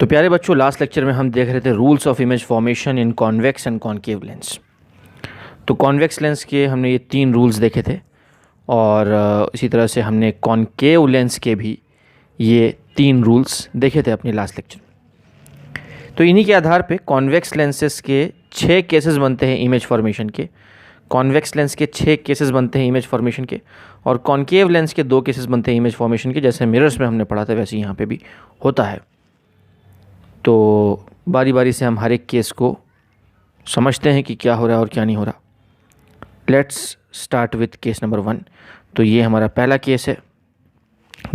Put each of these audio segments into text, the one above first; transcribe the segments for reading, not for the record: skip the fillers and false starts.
तो प्यारे बच्चों, लास्ट लेक्चर में हम देख रहे थे rules of image formation in convex and concave lens. तो कॉन्वेक्स लेंस के हमने ये 3 रूल्स देखे थे और इसी तरह से हमने कॉन्केव लेंस के भी ये 3 रूल्स देखे थे अपने लास्ट लेक्चर में। तो इन्हीं के आधार पे कॉन्वेक्स लेंसेस के 6 केसेस बनते हैं इमेज फॉर्मेशन के, कॉन्वेक्स लेंस के 6 केसेस बनते हैं इमेज फॉर्मेशन के, और कॉन्केव लेंस के 2 केसेस बनते हैं इमेज फॉर्मेशन के। जैसे मिरर्स में हमने पढ़ा था वैसे यहाँ पे भी होता है। तो बारी बारी से हम हर एक केस को समझते हैं कि क्या हो रहा है और क्या नहीं हो रहा। Let's start with case number 1। तो ये हमारा पहला केस है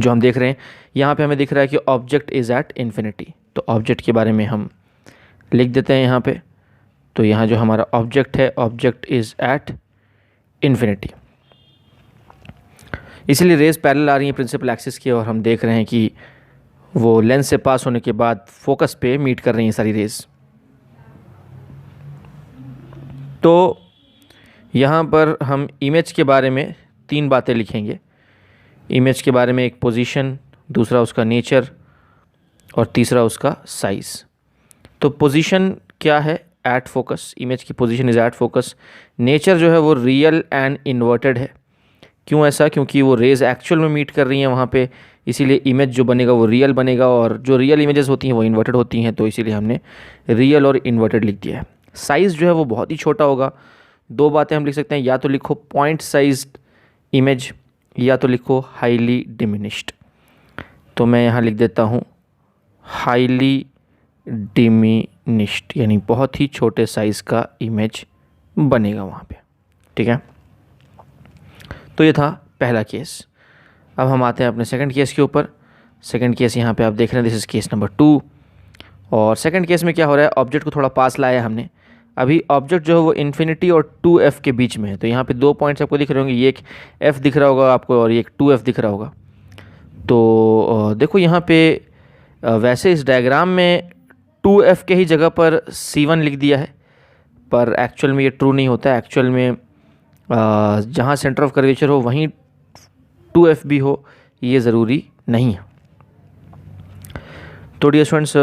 जो हम देख रहे हैं। यहाँ पे हमें दिख रहा है कि ऑब्जेक्ट इज़ एट इन्फिनिटी। तो ऑब्जेक्ट के बारे में हम लिख देते हैं यहाँ पे। तो यहाँ जो हमारा ऑब्जेक्ट है, ऑब्जेक्ट इज़ एट इन्फिनिटी। इसीलिए रेज पैरेलल आ रही है प्रिंसिपल एक्सिस की, और हम देख रहे हैं कि वो लेंस से पास होने के बाद फोकस पे मीट कर रही हैं सारी रेज। तो यहाँ पर हम इमेज के बारे में 3 बातें लिखेंगे। इमेज के बारे में एक पोजीशन, दूसरा उसका नेचर और तीसरा उसका साइज़। तो पोजीशन क्या है? At focus. इमेज की position is at focus. Nature जो है वो रियल एंड इन्वर्टेड है। क्यों ऐसा? क्योंकि वो रेज एक्चुअल में मीट कर रही हैं वहाँ पे, इसीलिए इमेज जो बनेगा वो रियल बनेगा, और जो रियल इमेजेस होती हैं वो इन्वर्टेड होती हैं। तो इसीलिए हमने रियल और इन्वर्टेड लिख दिया है। साइज़ जो है वो बहुत ही छोटा होगा। 2 बातें हम लिख सकते हैं, या तो लिखो पॉइंट साइज्ड इमेज, या तो लिखो हाईली डिमिनिश्ड। तो मैं यहाँ लिख देता हूँ हाईली डिमिनिश्ड, यानी बहुत ही छोटे साइज़ का इमेज बनेगा वहाँ पे। ठीक है, तो ये था पहला केस। अब हम आते हैं अपने सेकंड केस के ऊपर। सेकंड केस यहाँ पे आप देख रहे हैं, दिस इज़ केस नंबर 2। और सेकंड केस में क्या हो रहा है? ऑब्जेक्ट को थोड़ा पास लाया हमने। अभी ऑब्जेक्ट जो है वो इन्फिनिटी और 2f के बीच में है। तो यहाँ पे 2 पॉइंट्स आपको दिख रहे होंगे, ये एक f दिख रहा होगा आपको और ये एक 2f दिख रहा होगा। तो देखो यहाँ पे वैसे इस डायग्राम में 2f के ही जगह पर c1 लिख दिया है, पर एक्चुअल में ये ट्रू नहीं होता है। एक्चुअल में जहाँ सेंटर ऑफ कर्वेचर हो वहीं 2f भी हो, ये ज़रूरी नहीं है। तो डियर स्टूडेंट्स,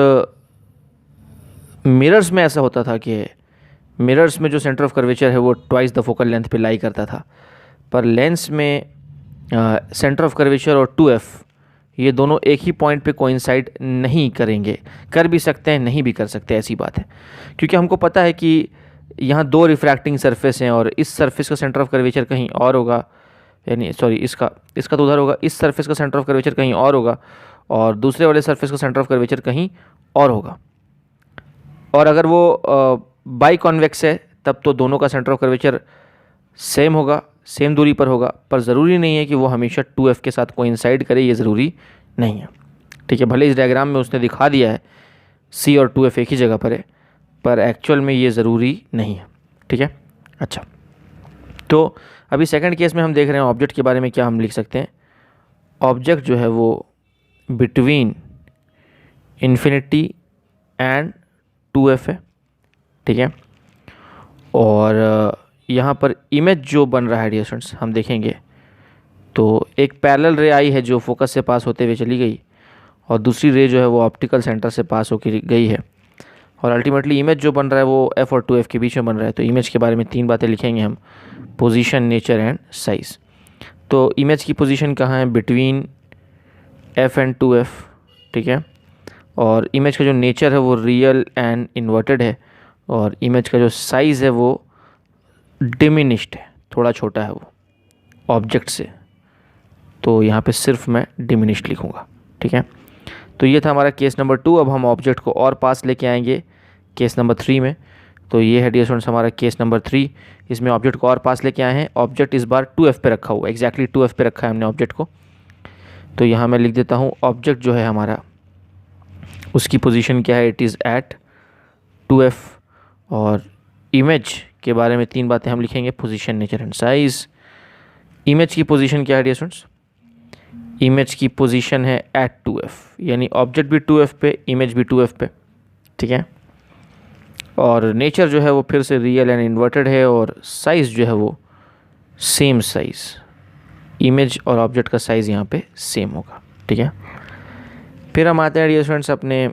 मिरर्स में ऐसा होता था कि मिरर्स में जो सेंटर ऑफ कर्वेचर है वो ट्वाइस द फोकल लेंथ पे लाई करता था, पर लेंस में सेंटर ऑफ कर्वेचर और 2f ये दोनों एक ही पॉइंट पे कोइंसाइड नहीं करेंगे। कर भी सकते हैं, नहीं भी कर सकते, ऐसी बात है। क्योंकि हमको पता है कि यहाँ 2 रिफ्रैक्टिंग सरफेस हैं और इस सरफेस का सेंटर ऑफ कर्वेचर कहीं और होगा, यानी सॉरी इसका तो उधर होगा। इस सरफेस का सेंटर ऑफ कर्वेचर कहीं और होगा और दूसरे वाले सरफेस का सेंटर ऑफ कर्वेचर कहीं और होगा। और अगर वो बाई कॉन्वेक्स है तब तो दोनों का सेंटर ऑफ कर्वेचर सेम होगा, सेम दूरी पर होगा, पर ज़रूरी नहीं है कि वो हमेशा 2f के साथ कोइंसाइड करे, ये ज़रूरी नहीं है। ठीक है, भले इस डायग्राम में उसने दिखा दिया है c और 2f एक ही जगह पर है, पर एक्चुअल में ये ज़रूरी नहीं है। ठीक है, अच्छा। तो अभी सेकंड केस में हम देख रहे हैं ऑब्जेक्ट के बारे में क्या हम लिख सकते हैं। ऑब्जेक्ट जो है वो बिटवीन इन्फिनिटी एंड 2f है। ठीक है, और यहाँ पर इमेज जो बन रहा है डियर स्टूडेंट्स, हम देखेंगे तो एक पैरेलल रे आई है जो फोकस से पास होते हुए चली गई, और दूसरी रे जो है वो ऑप्टिकल सेंटर से पास होकर गई है, और अल्टीमेटली इमेज जो बन रहा है वो f और 2f के बीच में बन रहा है। तो इमेज के बारे में 3 बातें लिखेंगे हम, पोजीशन, नेचर एंड साइज़। तो इमेज की पोजीशन कहाँ है? Between f and 2f। ठीक है, और इमेज का जो नेचर है वो रियल एंड इन्वर्टेड है, और इमेज का जो साइज़ है वो डिमिनिश्ड है, थोड़ा छोटा है वो ऑब्जेक्ट से। तो यहाँ पे सिर्फ मैं डिमिनिश्ड लिखूँगा। ठीक है, तो ये था हमारा केस नंबर 2। अब हम ऑब्जेक्ट को और पास लेके आएंगे केस नंबर 3 में। तो ये है डियर स्टूडेंट्स हमारा केस नंबर 3। इसमें ऑब्जेक्ट को और पास लेके आए हैं। ऑब्जेक्ट इस बार 2f पे रखा हुआ है, एग्जैक्टली 2f पे रखा है हमने ऑब्जेक्ट को। तो यहाँ मैं लिख देता हूँ ऑब्जेक्ट जो है हमारा, उसकी पोजीशन क्या है? It is at 2f। और इमेज के बारे में 3 बातें हम लिखेंगे, position, nature and size. Image की पोजीशन क्या है डियर स्टूडेंट्स? इमेज की पोजीशन है एट 2f, यानी ऑब्जेक्ट भी 2f पे, इमेज भी 2f पे। ठीक है, और नेचर जो है वो फिर से रियल एंड इन्वर्टेड है, और साइज़ जो है वो सेम साइज़, इमेज और ऑब्जेक्ट का साइज़ यहाँ पे सेम होगा। ठीक है, फिर हम आते हैं डियर स्टूडेंट्स अपने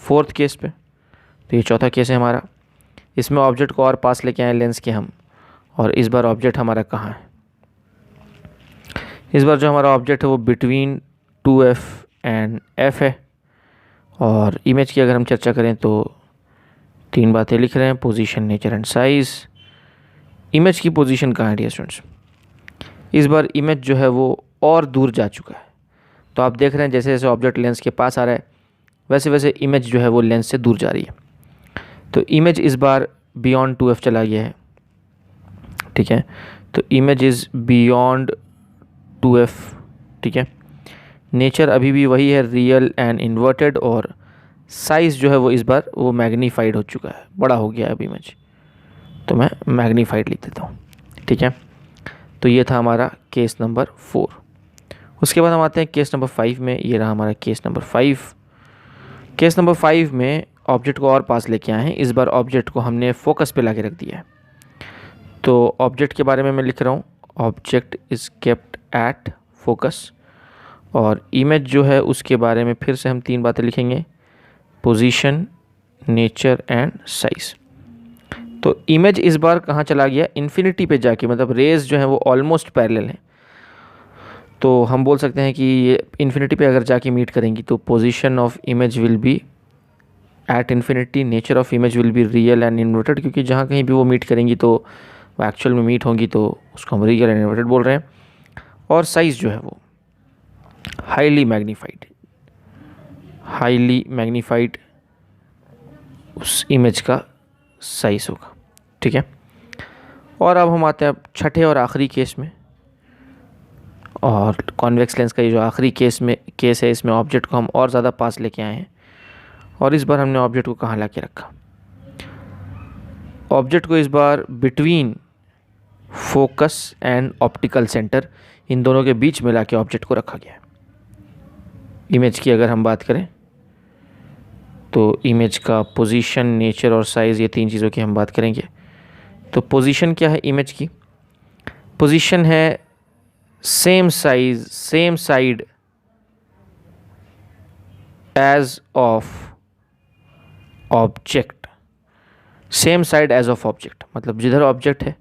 फोर्थ केस पे, तो ये चौथा केस है हमारा। इसमें ऑब्जेक्ट को और पास लेके आए लेंस के हम, और इस बार ऑब्जेक्ट हमारा कहाँ है? इस बार जो हमारा ऑब्जेक्ट है वो बिटवीन 2f एंड f है। और इमेज की अगर हम चर्चा करें तो 3 बातें लिख रहे हैं, position, nature and size. Image की पोजीशन कहाँ है डियर स्टूडेंट्स? इस बार इमेज जो है वो और दूर जा चुका है। तो आप देख रहे हैं जैसे जैसे ऑब्जेक्ट लेंस के पास आ रहा है वैसे वैसे इमेज जो है वो लेंस से दूर जा रही है। तो इमेज इस बार बियॉन्ड 2f चला गया है, ठीक है। तो इमेज इज़ बियॉन्ड 2f, ठीक है। नेचर अभी भी वही है, रियल एंड इन्वर्टेड, और साइज़ जो है वो इस बार वो मैग्नीफाइड हो चुका है, बड़ा हो गया है अब इमेज, तो मैं मैग्नीफाइड लिख देता हूँ, ठीक है। तो ये था हमारा केस नंबर 4। उसके बाद हम आते हैं केस नंबर 5 में। ये रहा हमारा केस नंबर 5। केस नंबर 5 में ऑब्जेक्ट को और पास लेके आए हैं। इस बार ऑब्जेक्ट को हमने फोकस पे ला के रख दिया है। तो ऑब्जेक्ट के बारे में मैं लिख रहा हूँ, object is kept at focus. और इमेज जो है उसके बारे में फिर से हम 3 बातें लिखेंगे, पोजीशन, नेचर एंड साइज़। तो इमेज इस बार कहाँ चला गया? इन्फिनिटी पे जाके, मतलब रेज जो है वो ऑलमोस्ट पैरेलल हैं। तो हम बोल सकते हैं कि ये इन्फिनिटी पे अगर जाके मीट करेंगी तो position of image will be at infinity, nature of image will be real and inverted, क्योंकि जहाँ कहीं भी वो मीट करेंगी तो वो एक्चुअल में मीट होंगी, तो उसको हम रियल एंड इन्वर्टेड बोल रहे हैं। और साइज़ जो है वो हाईली मैग्नीफाइड उस इमेज का साइज़ होगा, ठीक है। और अब हम आते हैं छठे और आखिरी केस में। और कॉन्वेक्स लेंस का ये जो आखिरी केस है, इसमें ऑब्जेक्ट को हम और ज़्यादा पास लेके आए हैं। और इस बार हमने ऑब्जेक्ट को कहाँ ला के रखा? ऑब्जेक्ट को इस बार between focus and optical centre, इन दोनों के बीच में ला के ऑब्जेक्ट को रखा गया है। इमेज की अगर हम बात करें तो इमेज का पोजीशन, नेचर और साइज़, ये 3 चीज़ों की हम बात करेंगे। तो पोजीशन क्या है इमेज की? पोजीशन है same size, same side as of object, same side as of object, मतलब जिधर ऑब्जेक्ट है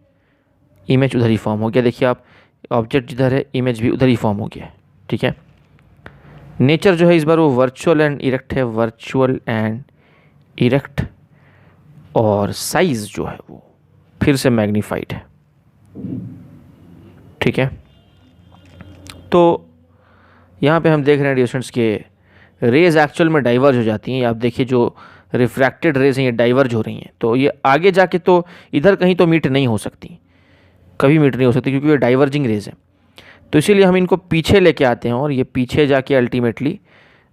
इमेज उधर ही फॉर्म हो गया। देखिए आप, ऑब्जेक्ट जिधर है इमेज भी उधर ही फॉर्म हो गया है, ठीक है। नेचर जो है इस बार वो वर्चुअल एंड इरेक्ट है, वर्चुअल एंड इरेक्ट। और साइज जो है वो फिर से मैग्नीफाइड है, ठीक है। तो यहाँ पे हम देख रहे हैं डियर स्टूडेंट्स के रेज एक्चुअल में डाइवर्ज हो जाती हैं। आप देखिए जो रिफ्रैक्टेड रेज हैं ये डाइवर्ज हो रही हैं, तो ये आगे जाके तो इधर कहीं तो मीट नहीं हो सकती, कभी मीट नहीं हो सकती, क्योंकि ये डाइवर्जिंग रेज है। तो इसीलिए हम इनको पीछे लेके आते हैं, और ये पीछे जाके ultimately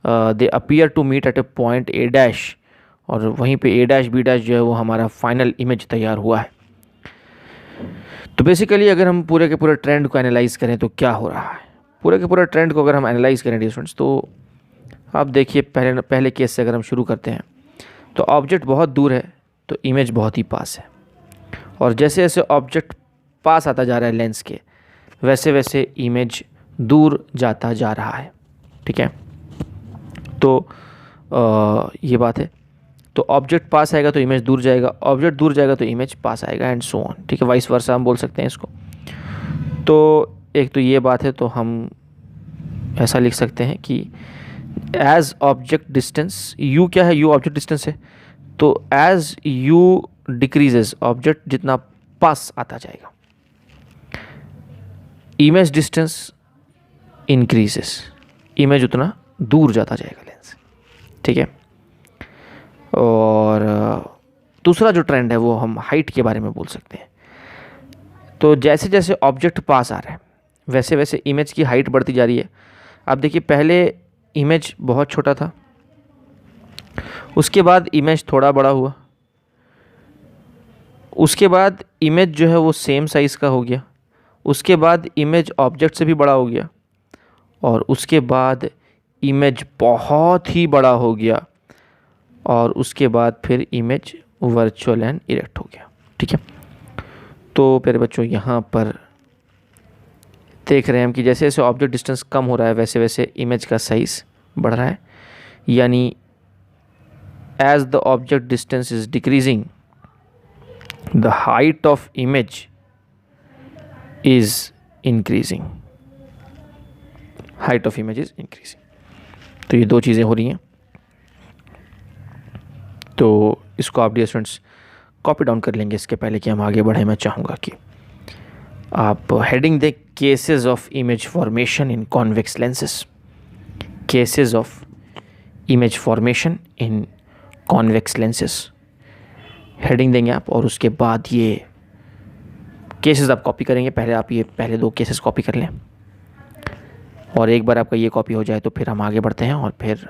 they appear to meet at a point A dash, और वहीं पे ए डैश बी डैश जो है वो हमारा फाइनल इमेज तैयार हुआ है। तो बेसिकली अगर हम पूरे के पूरे ट्रेंड को एनालाइज करें तो क्या हो रहा है, पूरे के पूरे ट्रेंड को अगर हम एनालाइज करें डियर स्टूडेंट्स, तो आप देखिए पहले केस से अगर हम शुरू करते हैं तो ऑब्जेक्ट बहुत दूर है तो इमेज बहुत ही पास है। और जैसे जैसे ऑब्जेक्ट पास आता जा रहा है लेंस के, वैसे वैसे इमेज दूर जाता जा रहा है, ठीक है। तो ये बात है। तो ऑब्जेक्ट पास आएगा तो इमेज दूर जाएगा, ऑब्जेक्ट दूर जाएगा तो इमेज पास आएगा, एंड सो ऑन, ठीक है। वाइस वर्सा हम बोल सकते हैं इसको। तो एक तो ये बात है, तो हम ऐसा लिख सकते हैं कि एज ऑब्जेक्ट डिस्टेंस, यू क्या है? यू ऑब्जेक्ट डिस्टेंस है। तो एज यू डिक्रीजेस, ऑब्जेक्ट जितना पास आता जाएगा, इमेज डिस्टेंस इंक्रीजेस, इमेज उतना दूर जाता जाएगा लेंस, ठीक है। और दूसरा जो ट्रेंड है वो हम हाइट के बारे में बोल सकते हैं। तो जैसे जैसे ऑब्जेक्ट पास आ रहा है वैसे वैसे इमेज की हाइट बढ़ती जा रही है। आप देखिए पहले इमेज बहुत छोटा था, उसके बाद इमेज थोड़ा बड़ा हुआ, उसके बाद इमेज जो है वो सेम साइज़ का हो गया, उसके बाद इमेज ऑब्जेक्ट से भी बड़ा हो गया, और उसके बाद इमेज बहुत ही बड़ा हो गया, और उसके बाद फिर इमेज वर्चुअल एंड इरेक्ट हो गया, ठीक है। तो प्यारे बच्चों यहाँ पर देख रहे हैं हम कि जैसे जैसे ऑब्जेक्ट डिस्टेंस कम हो रहा है वैसे वैसे इमेज का साइज़ बढ़ रहा है, यानी as the object distance is decreasing, the height of image is increasing. Height of image is increasing. तो ये दो चीज़ें हो रही हैं. तो इसको आप डियर स्टूडेंट्स कॉपी डाउन कर लेंगे. इसके पहले कि हम आगे बढ़ें, मैं चाहूँगा कि आप heading they cases of image formation in convex lenses. Cases of image formation in convex lenses heading देंगे आप, और उसके बाद ये केसेस आप कॉपी करेंगे. पहले आप ये पहले दो केसेस कॉपी कर लें, और एक बार आपका ये कॉपी हो जाए तो फिर हम आगे बढ़ते हैं. और फिर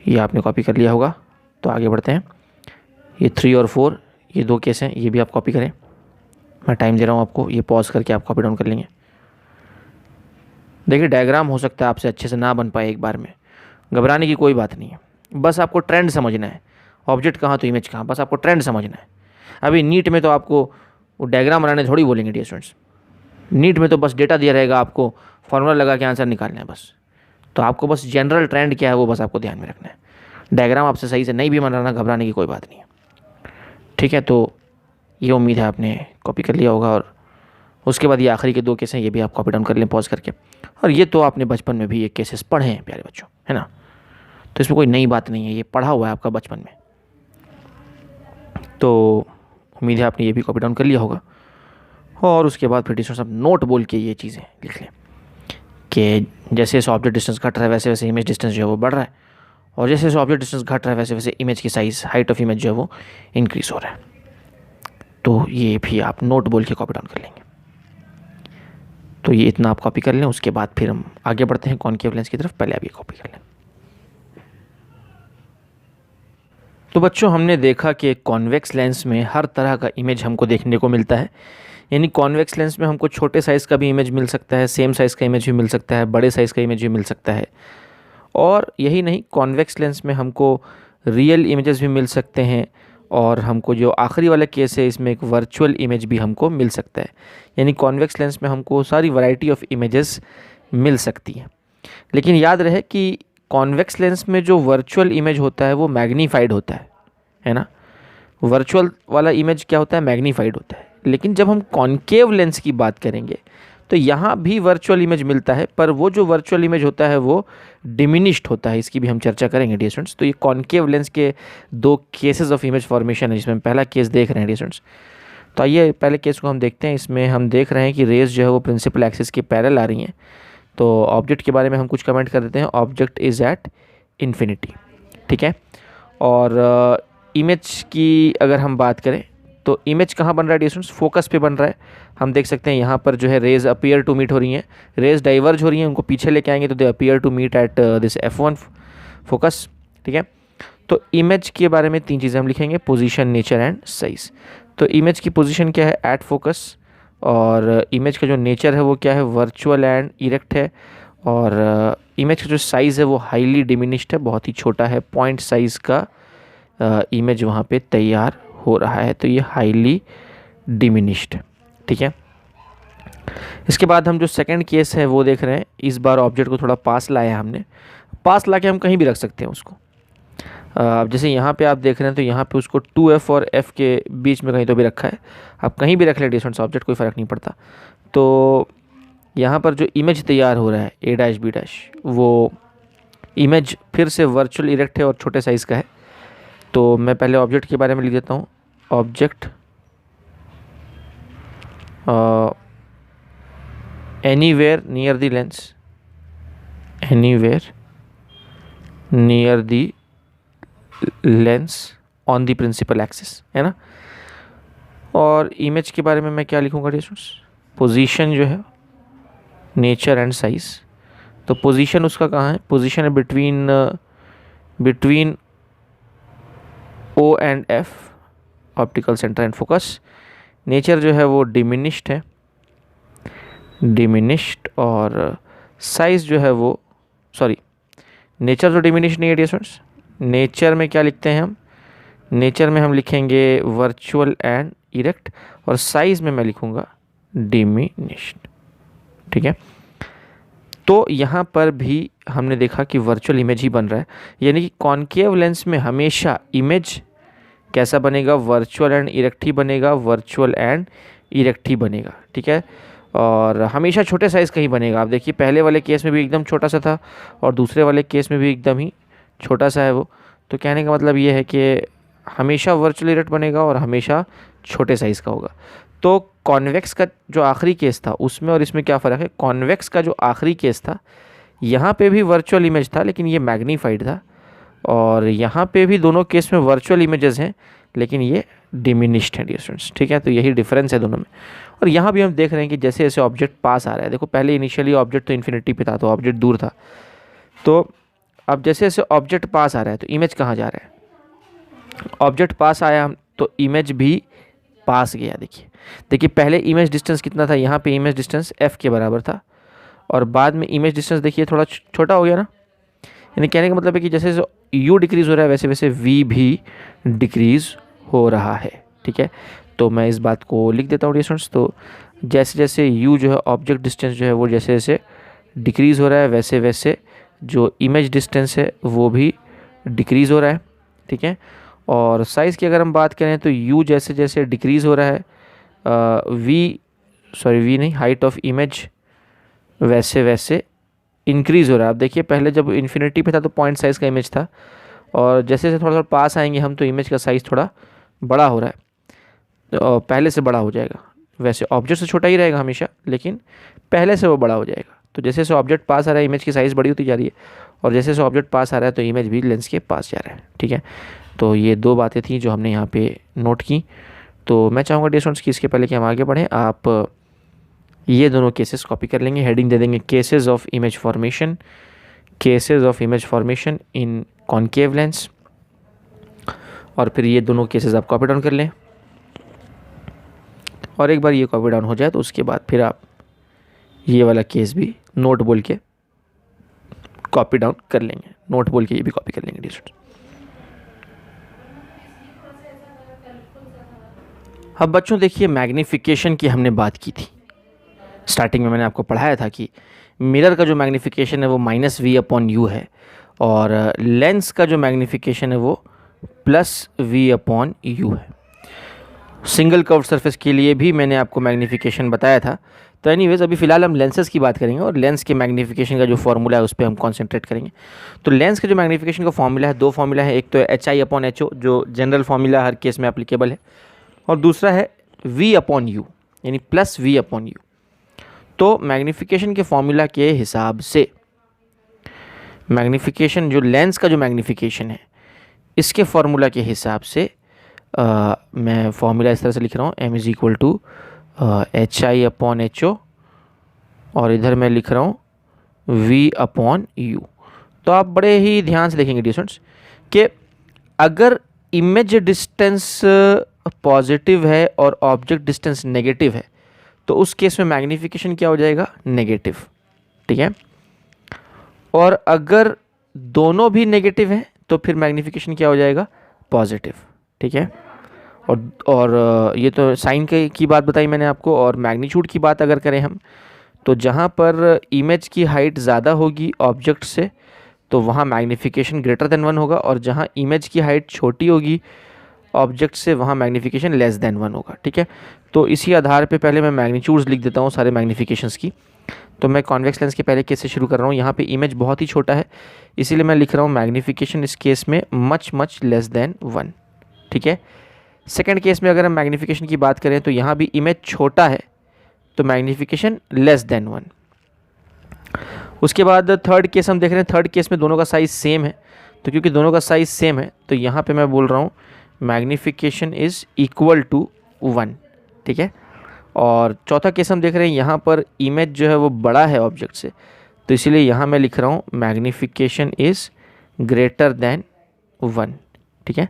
ये आपने कॉपी कर लिया होगा तो आगे बढ़ते हैं. ये 3 और 4 ये दो केस हैं, ये भी आप कॉपी करें. मैं टाइम दे रहा हूँ आपको, ये पॉज करके आप कॉपी डाउन कर लेंगे. देखिए डायग्राम हो सकता है आपसे अच्छे से ना बन पाए एक बार में, घबराने की कोई बात नहीं है. बस आपको ट्रेंड समझना है, ऑब्जेक्ट कहाँ तो इमेज कहाँ, बस आपको ट्रेंड समझना है. अभी नीट में तो आपको वो डायग्राम बनाने थोड़ी बोलेंगे डियर स्टूडेंट्स. नीट में तो बस डेटा दिया रहेगा, आपको फॉर्मूला लगा के आंसर निकालना है बस. तो आपको बस जनरल ट्रेंड क्या है वो बस आपको ध्यान में रखना है. डायग्राम आपसे सही से नहीं भी बन रहा ना, घबराने की कोई बात नहीं है. ठीक है, तो ये उम्मीद है आपने कॉपी कर लिया होगा. और उसके बाद ये आखिरी के दो केस हैं, ये भी आप कॉपी डाउन कर लें पॉज करके. और ये तो आपने बचपन में भी ये केसेस पढ़े हैं प्यारे बच्चों, है ना. तो इसमें कोई नई बात नहीं है, ये पढ़ा हुआ है आपका बचपन में. तो उम्मीद है आपने ये भी कॉपी डाउन कर लिया होगा. और उसके बाद फिर डिस्टेंस आप नोट बोल के ये चीज़ें लिख लें कि जैसे जैसे ऑब्जेक्ट डिस्टेंस घट रहा है वैसे वैसे इमेज डिस्टेंस जो है वो बढ़ रहा है, और जैसे जैसे ऑब्जेक्ट डिस्टेंस घट रहा है वैसे वैसे इमेज की साइज़, हाइट ऑफ इमेज जो है वो इंक्रीज़ हो रहा है. तो ये भी आप नोट बोल के कॉपी डाउन कर लेंगे. तो ये इतना आप कॉपी कर लें. उसके बाद फिर हम आगे बढ़ते हैं कॉनकेव लेंस की तरफ. पहले आप ये कॉपी कर लें. तो बच्चों हमने देखा कि कॉन्वेक्स लेंस में हर तरह का इमेज हमको देखने को मिलता है. यानी कॉन्वेक्स लेंस में हमको छोटे साइज़ का भी इमेज मिल सकता है, सेम साइज़ का इमेज भी मिल सकता है, बड़े साइज़ का इमेज भी मिल सकता है. और यही नहीं, कॉन्वेक्स लेंस में हमको रियल इमेजेस भी मिल सकते हैं, और हमको जो आखिरी वाला केस है इसमें एक वर्चुअल इमेज भी हमको मिल सकता है. यानी कॉन्वेक्स लेंस में हमको सारी वैरायटी ऑफ इमेजेस मिल सकती हैं. लेकिन याद रहे कि कॉन्वेक्स लेंस में जो वर्चुअल इमेज होता है वो मैग्नीफाइड होता है ना. वर्चुअल वाला इमेज क्या होता है, मैग्नीफाइड होता है. लेकिन जब हम कॉनकेव लेंस की बात करेंगे तो यहाँ भी वर्चुअल इमेज मिलता है, पर वो जो वर्चुअल इमेज होता है वो डिमिनिश्ड होता है. इसकी भी हम चर्चा करेंगे डियर स्टूडेंट्स. तो ये कॉनकेव लेंस के दो केसेस ऑफ इमेज फॉर्मेशन है, जिसमें हम पहला केस देख रहे हैं डियर स्टूडेंट्स. तो आइए पहले केस को हम देखते हैं. इसमें हम देख रहे हैं कि रेज जो है वो प्रिंसिपल एक्सिस के पैरेलल आ रही हैं. तो ऑब्जेक्ट के बारे में हम कुछ कमेंट कर देते हैं. Object is at infinity. ठीक है. और इमेज की अगर हम बात करें तो इमेज कहाँ बन रहा है डियर स्टूडेंट्स, फोकस पे बन रहा है. हम देख सकते हैं यहाँ पर जो है रेज अपीयर टू मीट हो रही हैं, रेज डाइवर्ज हो रही हैं, उनको पीछे लेके आएंगे तो they appear to meet at this F1 focus. ठीक है. तो इमेज के बारे में 3 चीज़ें हम लिखेंगे, पोजीशन, नेचर एंड साइज़. तो इमेज की पोजीशन क्या है, एट फोकस. और इमेज का जो नेचर है वो क्या है, वर्चुअल एंड इरेक्ट है. और इमेज का जो साइज़ है वो हाईली डिमिनिश्ड है, बहुत ही छोटा है. पॉइंट साइज़ का इमेज वहाँ पे तैयार हो रहा है, तो ये हाईली डिमिनिश्ड. ठीक है. इसके बाद हम जो सेकंड केस है वो देख रहे हैं. इस बार ऑब्जेक्ट को थोड़ा पास लाया है हमने. पास ला के हम कहीं भी रख सकते हैं उसको. अब जैसे यहाँ पे आप देख रहे हैं तो यहाँ पे उसको 2F और F के बीच में कहीं तो भी रखा है. आप कहीं भी रख ले डिस्टेंस ऑब्जेक्ट, कोई फ़र्क नहीं पड़ता. तो यहाँ पर जो इमेज तैयार हो रहा है A' B', वो इमेज फिर से वर्चुअल इरेक्ट है और छोटे साइज़ का है. तो मैं पहले ऑब्जेक्ट के बारे में लिख देता हूँ. Object anywhere near the lens, anywhere near the lens on the principal axis, है ना. और इमेज के बारे में मैं क्या लिखूँगा डिस्टेंस, पोजीशन जो है, नेचर एंड साइज़. तो पोजीशन उसका कहाँ है, पोजीशन है between O and F, optical centre and focus. Nature जो है वो डिमिनिश्ड है, डिमिनिश्ड. और साइज़ जो है वो, सॉरी, नेचर तो डिमिनिश्ड नहीं है डियर स्टूडेंट्स. नेचर में क्या लिखते हैं हम, नेचर में हम लिखेंगे वर्चुअल एंड इरेक्ट, और साइज़ में मैं लिखूँगा डिमिनिश्ड. ठीक है. तो यहाँ पर भी हमने देखा कि वर्चुअल इमेज ही बन रहा है, यानी कि कॉनकेव लेंस में हमेशा इमेज कैसा बनेगा, वर्चुअल एंड इरेक्ट ही बनेगा, वर्चुअल एंड इरेक्ट ही बनेगा, ठीक है। और हमेशा छोटे साइज़ का ही बनेगा। आप देखिए पहले वाले केस में भी एकदम छोटा सा था और दूसरे वाले केस में भी एकदम ही छोटा सा है वो। तो कहने का मतलब ये है कि हमेशा वर्चुअल इरेक्ट बनेगा और हमेशा छोटे साइज़ का होगा। तो कॉन्वेक्स का जो आखिरी केस था उसमें और इसमें क्या फ़र्क है, कॉन्वेक्स का जो आखिरी केस था यहाँ पे भी वर्चुअल इमेज था लेकिन ये मैग्नीफाइड था, और यहाँ पे भी दोनों केस में वर्चुअल इमेजेस हैं लेकिन ये डिमिनिश्ड है डियर स्टूडेंट्स, ठीक है। तो यही डिफरेंस है दोनों में। और यहाँ भी हम देख रहे हैं कि जैसे जैसे ऑब्जेक्ट पास आ रहा है, देखो पहले इनिशियली ऑब्जेक्ट तो इन्फिनिटी पे था तो ऑब्जेक्ट दूर था, तो अब जैसे जैसे ऑब्जेक्ट पास आ रहा है तो इमेज कहाँ जा रहा है, ऑब्जेक्ट पास आया तो इमेज भी पास गया। देखिए पहले इमेज डिस्टेंस कितना था, यहाँ पे इमेज डिस्टेंस f के बराबर था और बाद में इमेज डिस्टेंस देखिए थोड़ा छोटा हो गया ना। यानी कहने का मतलब है कि जैसे जैसे u डिक्रीज़ हो रहा है वैसे वैसे v भी डिक्रीज़ हो रहा है, ठीक है। तो मैं इस बात को लिख देता हूँ स्टूडेंट्स। तो जैसे जैसे u जो है ऑब्जेक्ट डिस्टेंस जो है वो जैसे जैसे डिक्रीज़ हो रहा है वैसे वैसे जो इमेज डिस्टेंस है वो भी डिक्रीज़ हो रहा है, ठीक है। और साइज़ की अगर हम बात करें तो u जैसे जैसे डिक्रीज़ हो रहा है, v नहीं, हाइट ऑफ इमेज वैसे वैसे इंक्रीज़ हो रहा है। आप देखिए पहले जब इन्फिनिटी पे था तो पॉइंट साइज़ का इमेज था और जैसे जैसे थोड़ा थोड़ा पास आएंगे हम तो इमेज का साइज़ थोड़ा बड़ा हो रहा है, तो पहले से बड़ा हो जाएगा। वैसे ऑब्जेक्ट से छोटा ही रहेगा हमेशा लेकिन पहले से वो बड़ा हो जाएगा। तो जैसे जैसे ऑब्जेक्ट पास आ रहा है इमेज की साइज़ बड़ी होती जा रही है और जैसे जैसे ऑब्जेक्ट पास आ रहा है तो इमेज भी लेंस के पास जा रहा है, ठीक है। तो ये दो बातें थी जो हमने यहाँ पे नोट की। तो मैं चाहूँगा डियर स्टूडेंट्स कि इसके पहले कि हम आगे बढ़ें आप ये दोनों केसेस कॉपी कर लेंगे, हेडिंग दे देंगे cases of image formation, cases of image formation in concave lens, और फिर ये दोनों केसेस आप कॉपी डाउन कर लें। और एक बार ये कॉपी डाउन हो जाए तो उसके बाद फिर आप ये वाला केस भी नोट बोल के कॉपी डाउन कर लेंगे, नोट बोल के ये भी कॉपी कर लेंगे डियर स्टूडेंट्स। अब बच्चों देखिए मैग्नीफिकेशन की हमने बात की थी, स्टार्टिंग में मैंने आपको पढ़ाया था कि मिरर का जो मैग्नीफिकेशन है वो -v/u है और लेंस का जो मैग्नीफिकेशन है वो +v/u है। सिंगल कर्व सरफेस के लिए भी मैंने आपको मैग्नीफिकेशन बताया था। तो एनीवेज अभी फ़िलहाल हम लेंसेज की बात करेंगे और लेंस के मैग्नीफिकेशन का जो फॉर्मूला है उस पर हम कॉन्सेंट्रेट करेंगे। तो लेंस के जो मैग्नीफिकेशन का फॉर्मूला है, दो फॉर्मूला है, एक तो है HI/HO जो जनरल फॉर्मूला हर केस में एप्लीकेबल है और दूसरा है v/u यानी +v/u। तो मैग्नीफिकेशन के फॉर्मूला के हिसाब से मैग्नीफिकेशन जो लेंस का जो मैग्नीफिकेशन है इसके फॉर्मूला के हिसाब से मैं फॉर्मूला इस तरह से लिख रहा हूँ, m = HI/HO और इधर मैं लिख रहा हूँ v/u। तो आप बड़े ही ध्यान से देखेंगे डियर स्टूडेंट्स कि अगर इमेज डिस्टेंस पॉजिटिव है और ऑब्जेक्ट डिस्टेंस नेगेटिव है तो उस केस में मैग्नीफिकेशन क्या हो जाएगा, नेगेटिव, ठीक है। और अगर दोनों भी नेगेटिव हैं तो फिर मैग्नीफिकेशन क्या हो जाएगा, पॉजिटिव, ठीक है। और ये तो साइन की बात बताई मैंने आपको। और मैग्नीट्यूड की बात अगर करें हम तो जहाँ पर इमेज की हाइट ज़्यादा होगी ऑब्जेक्ट से तो वहाँ मैग्नीफिकेशन >1 होगा और जहाँ इमेज की हाइट छोटी होगी ऑब्जेक्ट से वहाँ मैग्नीफिकेशन <1 होगा, ठीक है। तो इसी आधार पे पहले मैं मैग्नीट्यूड्स लिख देता हूँ सारे मैग्नीफिकेशंस की। तो मैं कॉन्वेक्स लेंस के पहले केस से शुरू कर रहा हूँ। यहाँ पे इमेज बहुत ही छोटा है इसीलिए मैं लिख रहा हूँ मैग्नीफिकेशन इस केस में मच <1, ठीक है। सेकेंड केस में अगर हम मैग्नीफिकेशन की बात करें तो यहाँ भी इमेज छोटा है तो मैग्नीफिकेशन <1। उसके बाद थर्ड केस हम देख रहे हैं, थर्ड केस में दोनों का साइज़ सेम है तो क्योंकि दोनों का साइज़ सेम है तो यहाँ पे मैं बोल रहा हूँ मैग्नीफिकेशन इज़ इक्वल टू 1, ठीक है। और चौथा केस हम देख रहे हैं, यहाँ पर इमेज जो है वो बड़ा है ऑब्जेक्ट से तो इसीलिए यहाँ मैं लिख रहा हूँ मैग्नीफिकेशन इज़ <1, ठीक है।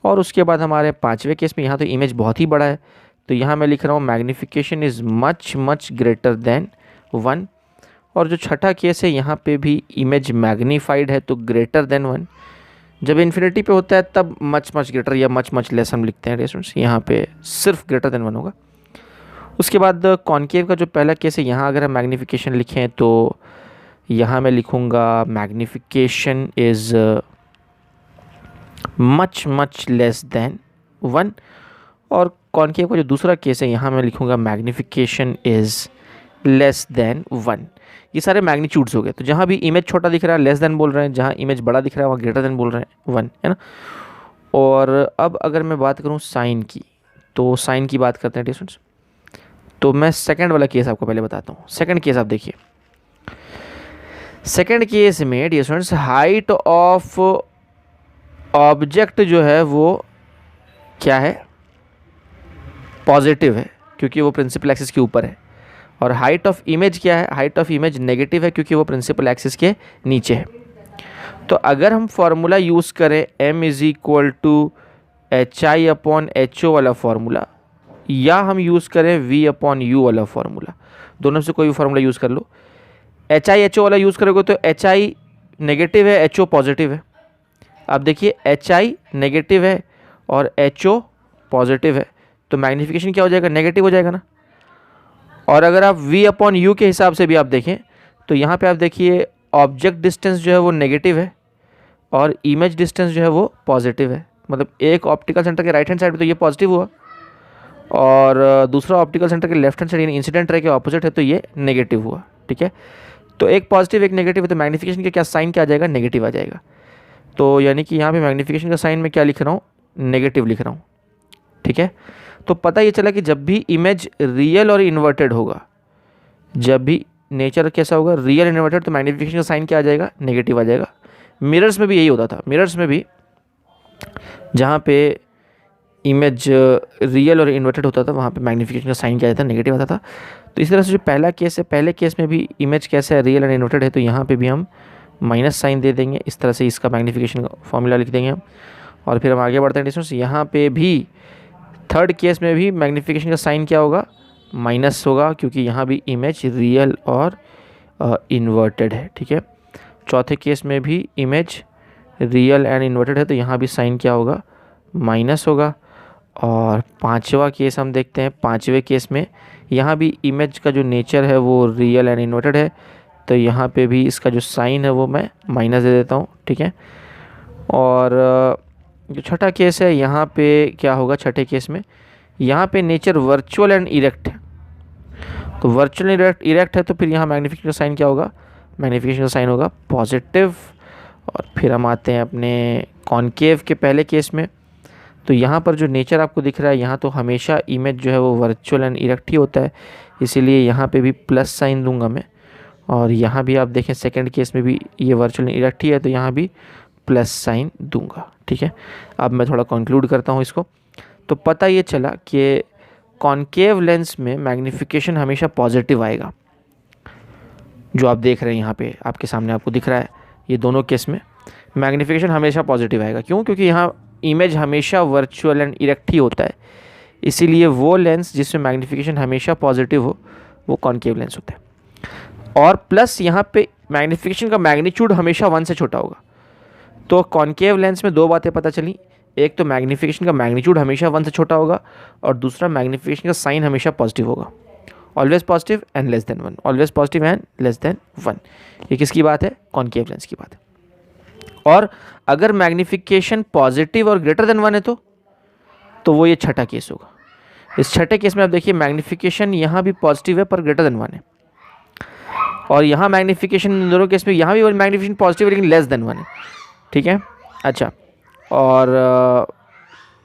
और उसके बाद हमारे पांचवें केस में यहाँ तो इमेज बहुत ही बड़ा है तो यहाँ मैं लिख रहा हूँ मैग्नीफिकेशन इज़ मच <1। और जो छठा केस है यहाँ पे भी इमेज मैग्नीफाइड है तो >1। जब इन्फिनिटी पे होता है तब मच ग्रेटर या मच लेस हम लिखते हैं स्टूडेंट्स, यहाँ पे सिर्फ >1 होगा। उसके बाद कॉनकेव का जो पहला केस है यहाँ अगर हम मैग्नीफिकेशन लिखें तो यहाँ मैं लिखूँगा magnification is much less than 1। और कॉनकेव का जो दूसरा केस है, यहाँ मैं लिखूँगा मैग्निफिकेशन इज़ लेस देन 1। ये सारे मैग्नीट्यूड्स हो गए। तो जहाँ भी इमेज छोटा दिख रहा है लेस देन बोल रहे हैं, जहाँ इमेज बड़ा दिख रहा है वहाँ ग्रेटर देन बोल रहे हैं 1, है ना। और अब अगर मैं बात करूँ साइन की, तो साइन की बात करते हैं स्टूडेंट्स। तो मैं सेकंड वाला केस आपको पहले बताता हूँ। सेकंड केस आप देखिए, सेकंड केस में dear students height of object जो है वो क्या है, पॉजिटिव है क्योंकि वो प्रिंसिपल एक्सिस के ऊपर है। और हाइट ऑफ इमेज क्या है, हाइट ऑफ इमेज नेगेटिव है क्योंकि वो प्रिंसिपल एक्सिस के नीचे है। तो अगर हम फॉर्मूला यूज़ करें m is equal to HI/HO वाला फॉर्मूला, या हम यूज़ करें V/U वाला फॉर्मूला, दोनों से कोई भी फॉर्मूला यूज़ कर लो। HI/HO वाला यूज़ करोगे तो HI नेगेटिव है, HO पॉजिटिव है। अब देखिए HI नेगेटिव है और HO पॉजिटिव है, तो मैग्नीफिकेशन क्या हो जाएगा, नेगेटिव हो जाएगा ना। और अगर आप V/U के हिसाब से भी आप देखें तो यहाँ पे आप देखिए ऑब्जेक्ट डिस्टेंस जो है वो नेगेटिव है और इमेज डिस्टेंस जो है वो पॉजिटिव है। मतलब एक ऑप्टिकल सेंटर के राइट हैंड साइड पे तो ये पॉजिटिव हुआ और दूसरा ऑप्टिकल सेंटर के लेफ्ट हैंड साइड यानी इंसिडेंट रे के ऑपोजिट है तो ये नेगेटिव हुआ। ठीक है, तो एक पॉजिटिव एक नेगेटिव है, तो मैग्नीफिकेशन का क्या साइन क्या आ जाएगा, नेगेटिव आ जाएगा। तो यानी कि यहाँ पे मैग्नीफिकेशन का साइन में क्या लिख रहा हूँ, नेगेटिव लिख रहा हूँ। ठीक है, तो पता ये चला कि जब भी इमेज रियल और इन्वर्टेड होगा, जब भी नेचर कैसा होगा, रियल इन्वर्टेड, तो मैग्नीफिकेशन का साइन क्या आ जाएगा, नेगेटिव आ जाएगा। मिरर्स में भी यही होता था। मिरर्स में भी जहाँ पे इमेज रियल और इन्वर्टेड होता था वहाँ पे मैग्नीफिकेशन का साइन क्या आता था, नेगेटिव आता था। तो इस तरह से जो पहला केस है, पहले केस में भी इमेज कैसा है, रियल एंड इन्वर्टेड है, तो यहाँ पे भी हम माइनस साइन दे देंगे। इस तरह से इसका मैग्नीफिकेशन का फॉर्मूला लिख देंगे हम। और फिर हम आगे बढ़ते हैं डिस्टेंस। यहाँ पे भी थर्ड केस में भी मैग्नीफिकेशन का साइन क्या होगा, माइनस होगा क्योंकि यहाँ भी इमेज रियल और इन्वर्टेड है। ठीक है, चौथे केस में भी इमेज रियल एंड इन्वर्टेड है तो यहाँ भी साइन क्या होगा, माइनस होगा। और पांचवा केस हम देखते हैं। पांचवें केस में यहाँ भी इमेज का जो नेचर है वो रियल एंड इन्वर्टेड है, तो यहाँ पे भी इसका जो साइन है वो मैं माइनस दे देता हूँ। ठीक है, और जो छठा केस है यहाँ पे क्या होगा, छठे केस में यहाँ पे नेचर वर्चुअल एंड इरेक्ट है, तो वर्चुअल इरेक्ट है तो फिर यहाँ मैग्नीफिकेशन का साइन क्या होगा, मैग्नीफिकेशन का साइन होगा पॉजिटिव। और फिर हम आते हैं अपने कॉनकेव के पहले केस में। तो यहाँ पर जो नेचर आपको दिख रहा है, यहाँ तो हमेशा इमेज जो है वो वर्चुअल एंड इरेक्ट ही होता है, इसीलिए यहाँ पे भी प्लस साइन दूंगा मैं। और यहाँ भी आप देखें सेकंड केस में भी ये वर्चुअल एंड इरेक्ट ही है, तो यहाँ भी प्लस साइन दूंगा। ठीक है, अब मैं थोड़ा कंक्लूड करता हूँ इसको। तो पता ये चला कि कॉनकेव लेंस में मैग्नीफिकेशन हमेशा पॉजिटिव आएगा, जो आप देख रहे हैं यहाँ पे आपके सामने आपको दिख रहा है, ये दोनों केस में मैग्नीफिकेशन हमेशा पॉजिटिव आएगा। क्यों, क्योंकि यहाँ इमेज हमेशा वर्चुअल एंड इरेक्ट ही होता है, इसीलिए वो लेंस जिसमें मैग्नीफिकेशन हमेशा पॉजिटिव हो वो कॉनकेव लेंस होता है। और प्लस यहाँ पे मैग्नीफिकेशन का मैग्नीट्यूड हमेशा 1 से छोटा होगा। तो कॉनकेव लेंस में दो बातें पता चली, एक तो मैग्नीफिकेशन का मैग्नीट्यूड हमेशा 1 से छोटा होगा और दूसरा मैग्नीफिकेशन का साइन हमेशा पॉजिटिव होगा। Always positive and less than 1, always positive and less than 1। ये किसकी बात है, कॉनकेव लेंस की बात है। और अगर मैग्नीफिकेशन पॉजिटिव और ग्रेटर देन 1 है तो वो ये छठा केस होगा। इस छठे केस में आप देखिए मैग्नीफिकेशन यहाँ भी पॉजिटिव है पर ग्रेटर देन 1 है, और यहाँ मैग्नीफिकेशन इन दोनों केस में यहाँ भी मैग्नीफिकेशन पॉजिटिव है लेकिन लेस देन 1 है। ठीक है, अच्छा, और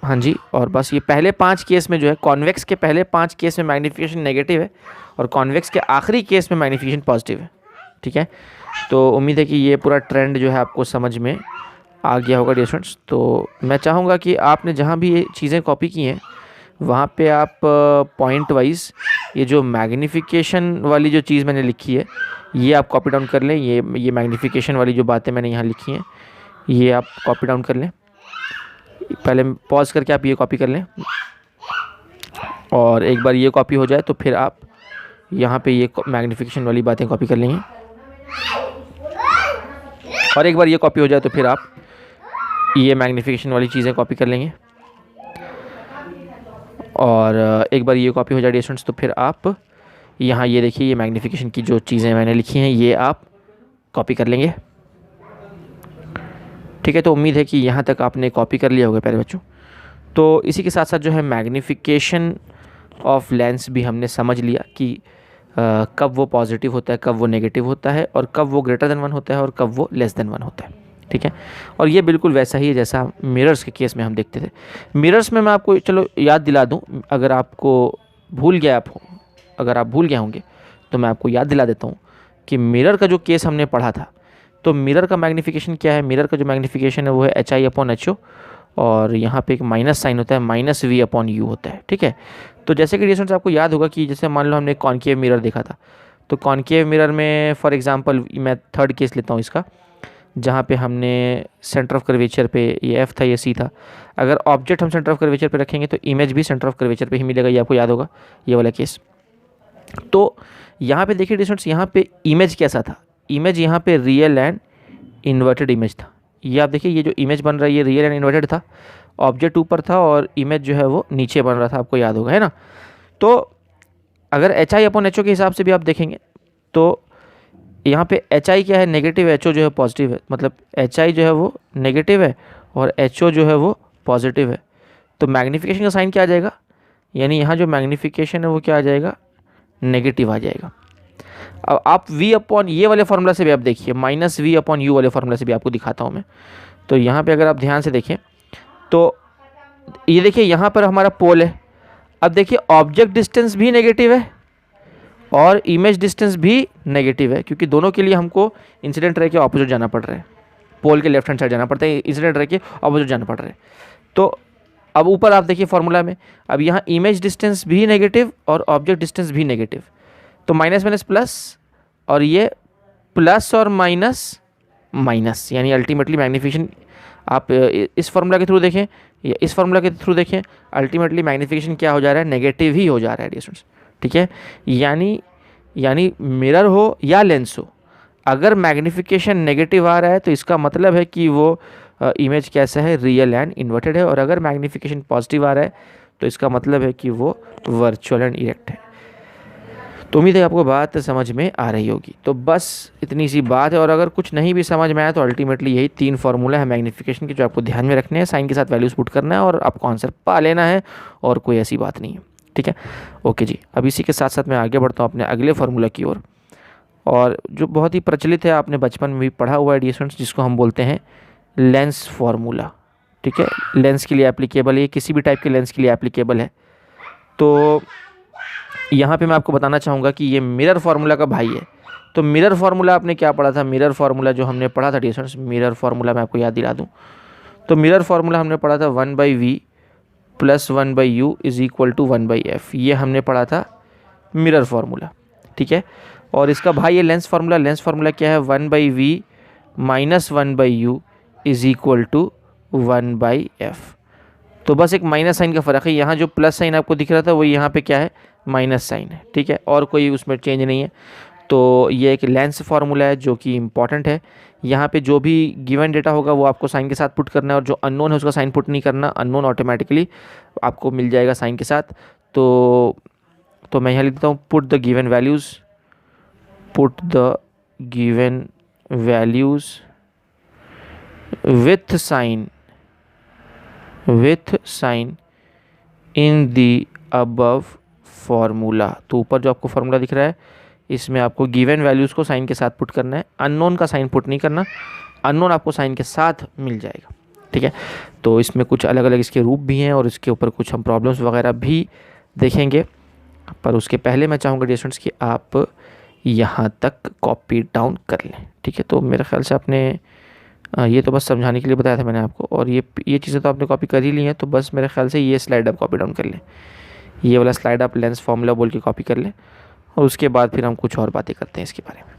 हाँ जी, और बस ये पहले 5 केस में जो है, कॉन्वेक्स के पहले 5 केस में मैग्नीफिकेशन नेगेटिव है और कॉन्वेक्स के आखिरी केस में मैग्नीफिकेशन पॉजिटिव है। ठीक है, तो उम्मीद है कि ये पूरा ट्रेंड जो है आपको समझ में आ गया होगा डियर स्टूडेंट्स। तो मैं चाहूँगा कि आपने जहाँ भी ये चीज़ें कॉपी की हैं वहाँ पे आप पॉइंट वाइज ये जो मैग्नीफिकेशन वाली जो चीज़ मैंने लिखी है ये आप कॉपी डाउन कर लें। ये मैग्नीफिकेशन वाली जो बातें मैंने यहाँ लिखी हैं ये आप कॉपी डाउन कर लें। पहले पॉज करके आप ये कॉपी कर लें, और एक बार ये कॉपी हो जाए तो फिर आप यहाँ पे ये मैग्नीफिकेशन वाली बातें कॉपी कर लेंगे, और एक बार ये कॉपी हो जाए तो फिर आप ये मैग्नीफिकेशन वाली चीज़ें कॉपी कर लेंगे, और एक बार ये कॉपी हो जाए स्टूडेंट्स तो फिर आप यहाँ ये देखिए ये मैग्नीफिकेशन की जो चीज़ें मैंने लिखी हैं ये आप कॉपी कर लेंगे। ठीक है, तो उम्मीद है कि यहाँ तक आपने कॉपी कर लिया होगा प्यारे बच्चों। तो इसी के साथ साथ जो है मैग्नीफिकेशन ऑफ लेंस भी हमने समझ लिया कि कब वो पॉजिटिव होता है, कब वो नेगेटिव होता है, और कब वो ग्रेटर देन 1 होता है और कब वो लेस देन 1 होता है। ठीक है, और ये बिल्कुल वैसा ही है जैसा मिरर्स के केस में हम देखते थे। मिरर्स में मैं आपको चलो याद दिला दूं, अगर आपको अगर आप भूल गए होंगे तो मैं आपको याद दिला देता हूँ कि मिरर का जो केस हमने पढ़ा था, तो मिरर का मैग्नीफिकेशन क्या है। मिरर का जो मैग्नीफिकेशन है वो है HI/HO, और यहाँ पे एक माइनस साइन होता है, -V/U होता है। ठीक है, तो जैसे कि डिस्टेंस आपको याद होगा कि जैसे मान लो हमने कॉनकेव मिरर देखा था, तो कॉनकेव मिरर में फॉर एग्जांपल मैं थर्ड केस लेता हूँ इसका, जहाँ पे हमने सेंटर ऑफ कर्वेचर पे ये F था, ये C था। अगर ऑब्जेक्ट हम सेंटर ऑफ कर्वेचर पे रखेंगे तो इमेज भी सेंटर ऑफ कर्वेचर पे ही मिलेगा, ये आपको याद होगा, ये वाला केस। तो यहाँ पे देखिए डिस्टेंस, यहाँ पे इमेज कैसा था, इमेज यहाँ पे रियल एंड इन्वर्टेड इमेज था। ये आप देखिए, ये जो इमेज बन रहा है ये रियल एंड इन्वर्टेड था, ऑब्जेक्ट ऊपर था और इमेज जो है वो नीचे बन रहा था, आपको याद होगा, है ना। तो अगर HI/HO के हिसाब से भी आप देखेंगे तो यहाँ पे HI क्या है, नेगेटिव, HO जो है पॉजिटिव है, मतलब HI जो है वो नेगेटिव है और HO जो है वो पॉजिटिव है। तो मैग्नीफिकेशन का साइन क्या आ जाएगा, यानी यहाँ जो मैग्नीफिकेशन है वो क्या आ जाएगा, नेगेटिव आ जाएगा। अब आप V/, ये वाले फार्मूला से भी आप देखिए, -V/U वाले फार्मूला से भी आपको दिखाता हूँ मैं। तो यहाँ पे अगर आप ध्यान से देखें तो ये देखिए यहाँ पर हमारा पोल है। अब देखिए ऑब्जेक्ट डिस्टेंस भी नेगेटिव है और इमेज डिस्टेंस भी नेगेटिव है, क्योंकि दोनों के लिए हमको इंसिडेंट रे के ऑपोजिट जाना पड़ रहा है। पोल के लेफ्ट हैंड साइड जाना पड़ता है, इंसिडेंट रे के ऑपोजिट जाना पड़ रहा है। तो अब ऊपर आप देखिए फॉर्मूला में, अब यहाँ इमेज डिस्टेंस भी नेगेटिव और ऑब्जेक्ट डिस्टेंस भी नेगेटिव, तो माइनस माइनस प्लस, और ये प्लस और माइनस माइनस, यानी अल्टीमेटली मैग्नीफिकेशन आप इस फार्मूला के थ्रू देखें या इस फार्मूला के थ्रू देखें, अल्टीमेटली मैग्नीफिकेशन क्या हो जा रहा है, नेगेटिव ही हो जा रहा है डिस्टेंस। ठीक है, यानी मिरर हो या लेंस हो, अगर मैग्नीफिकेशन नेगेटिव आ रहा है तो इसका मतलब है कि वो इमेज कैसा है, रियल एंड इन्वर्टेड है, और अगर मैग्नीफिकेशन पॉजिटिव आ रहा है तो इसका मतलब है कि वो वर्चुअल एंड इरेक्ट है। तो उम्मीद है आपको बात समझ में आ रही होगी। तो बस इतनी सी बात है, और अगर कुछ नहीं भी समझ में आया तो अल्टीमेटली यही 3 फार्मूला है मैग्नीफिकेशन के जो आपको ध्यान में रखने हैं, साइन के साथ वैल्यूज पुट करना है और आपको आंसर पा लेना है, और कोई ऐसी बात नहीं है। ठीक है, ओके जी। अब इसी के साथ साथ मैं आगे बढ़ता हूँ अपने अगले फार्मूला की ओर, और जो बहुत ही प्रचलित है, आपने बचपन में भी पढ़ा हुआ है डिस्टेंस, जिसको हम बोलते हैं लेंस फार्मूला। ठीक है, लेंस के लिए एप्लीकेबल है, किसी भी टाइप के लेंस के लिए एप्लीकेबल है। तो यहाँ पे मैं आपको बताना चाहूँगा कि ये मिरर फार्मूला का भाई है। तो मिरर फार्मूला आपने क्या पढ़ा था, मिरर फार्मूला जो हमने पढ़ा था डिस्टेंस, मिरर फार्मूला मैं आपको याद दिला दूँ। तो मिरर फार्मूला हमने पढ़ा था 1/V + 1/U = 1/F, ये हमने पढ़ा था मिरर फार्मूला। ठीक है, और इसका भाई है लेंस फार्मूला। लेंस फार्मूला क्या है, 1/V - 1/U = 1/F। तो बस एक माइनस साइन का फ़र्क है, यहाँ जो प्लस साइन आपको दिख रहा था वो यहाँ पे क्या है, माइनस साइन है। ठीक है, और कोई उसमें चेंज नहीं है। तो ये एक लेंस फार्मूला है जो कि इम्पॉर्टेंट है। यहाँ पे जो भी गिवन डेटा होगा वो आपको साइन के साथ पुट करना है, और जो अननोन है उसका साइन पुट नहीं करना, अननोन ऑटोमेटिकली आपको मिल जाएगा साइन के साथ। तो मैं यहाँ लिख देता हूँ, put the given values with sign in the above formula. तो ऊपर जो आपको फार्मूला दिख रहा है इसमें आपको गिवन वैल्यूज़ को साइन के साथ पुट करना है, अननोन का साइन पुट नहीं करना, अननोन आपको साइन के साथ मिल जाएगा। ठीक है, तो इसमें कुछ अलग अलग इसके रूप भी हैं और इसके ऊपर कुछ हम प्रॉब्लम्स वगैरह भी देखेंगे, पर उसके पहले मैं चाहूँगा स्टूडेंट्स कि आप यहाँ तक कॉपी डाउन कर लें। ठीक है, तो मेरे ख्याल से आपने ये तो बस समझाने के लिए बताया था मैंने आपको, और ये चीज़ें तो आपने कॉपी कर ही ली हैं। तो बस मेरे ख्याल से ये स्लाइड आप कॉपी डाउन कर लें, ये वाला स्लाइड आप लेंस फार्मूला बोल के कॉपी कर लें, और उसके बाद फिर हम कुछ और बातें करते हैं इसके बारे में।